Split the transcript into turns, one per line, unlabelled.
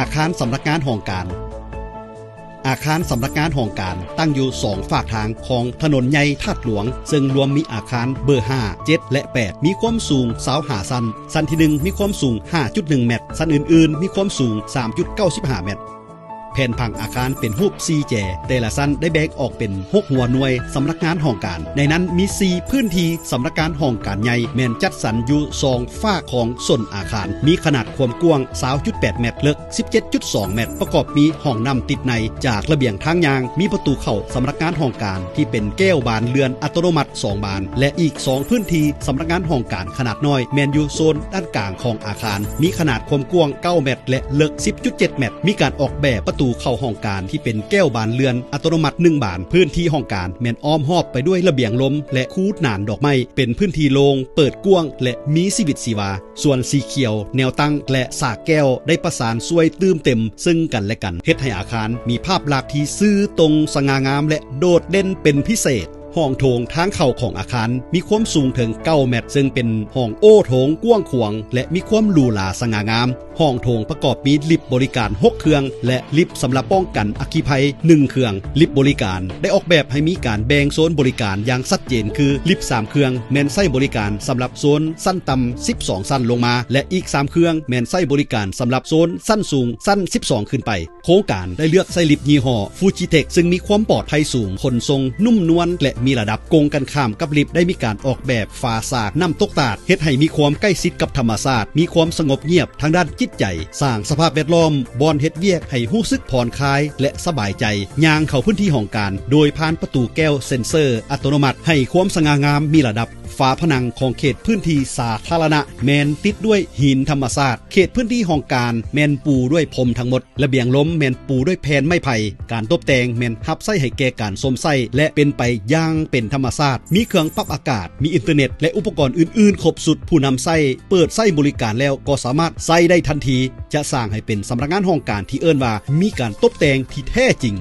อาคารสำนักงานห้องการอาคารสำนักงานห้องการตั้งอยู่2ฝากทางของถนนใหญ่ธาตุหลวงซึ่งรวมมีอาคารเบอร์5 7และ8มีความสูง25ชั้นชั้นที่1มีความสูง 5.1 เมตรชั้นอื่นๆมีความสูง 3.95 เมตรแผ่นผังอาคารเป็นรูป4แจแต่ละชั้นได้แบ่งออกเป็น6หัวหน่วยสำนักงานห้องการในนั้นมี4พื้นที่สำนักงานห้องการใหญ่แม่นจัดสรรอยู่2ฝากของส่วนอาคารมีขนาดความกว้าง 20.8 เมตรลึก 17.2 เมตรประกอบมีห้องน้ำติดในจากระเบียงทางยางมีประตูเข้าสำนักงานห้องการที่เป็นแก้วบานเรือนอัตโนมัติ2บานและอีก2พื้นที่สำนักงานห้องการขนาดน้อยแม่นอยู่โซนด้านกลางของอาคารมีขนาดความกว้าง9 เมตรและลึก 10.7 เมตรมีการออกแบบประตูเข้าห้องการที่เป็นแก้วบานเรือนอัตโนมัติ1บานพื้นที่ห้องการแม่นอ้อมรอบไปด้วยระเบียงลมและคูหนานดอกไม้เป็นพื้นที่โล่งเปิดกว้างและมีชีวิตชีวาส่วนสีเขียวแนวตั้งและสากแก้วได้ประสานช่วยตื้มเต็มซึ่งกันและกันเฮ็ดให้อาคารมีภาพลักษณ์ที่ซื่อตรงสง่างามและโดดเด่นเป็นพิเศษห้องโถงทางเข้าของอาคารมีความสูงถึง9 เมตรซึ่งเป็นห้องโอ้โถงกว้างขวางและมีความหรูหราสง่างามห้องโถงประกอบมีลิฟต์บริการ6เครื่องและลิฟต์สำหรับป้องกันอัคคีภัย1เครื่องลิฟต์บริการได้ออกแบบให้มีการแบ่งโซนบริการอย่างชัดเจนคือลิฟต์3เครื่องแม่นใช้บริการสำหรับโซนสั้นต่ำ12ชั้นลงมาและอีก3เครื่องแม่นใช้บริการสำหรับโซนสั้นสูงสั้น12ขึ้นไปโครงการได้เลือกใช้ลิฟต์ยี่ห้อ Fujitec ซึ่งมีความปลอดภัยสูงขนส่งนุ่มนวลและมีระดับกงกันข้ามกับลิฟต์ได้มีการออกแบบฝาสากน้ำตกตาดเฮ็ดให้มีความใกล้ชิดกับธรรมชาติมีความสงบเงียบทางด้านจิตใจสร้างสภาพแวดล้อมบอนเฮ็ดเวียกให้รู้สึกผ่อนคลายและสบายใจย่างเข้าพื้นที่ของการโดยผ่านประตูแก้วเซ็นเซอร์อัตโนมัติให้ความสง่างามมีระดับฝาผนังของเขตพื้นที่สาธารณะแมนติดด้วยหินธรรมชาติเขตพื้นที่ของการแมนปูด้วยพรมทั้งหมดระเบียงล้มแมนปูด้วยแผ่นไม้ไผ่การตกแต่งแมนฮับไส้ให้แก่การสมไส้และเป็นไปอย่างเป็นธรรมชาติมีเครื่องปรับอากาศมีอินเทอร์เน็ตและอุปกรณ์อื่นๆครบสุดผู้นำไส้เปิดไส้บริการแล้วก็สามารถไส้ได้ทันทีจะสร้างให้เป็นสำนักงานห้องการที่เอิ้นว่ามีการตกแต่งที่แท้จริง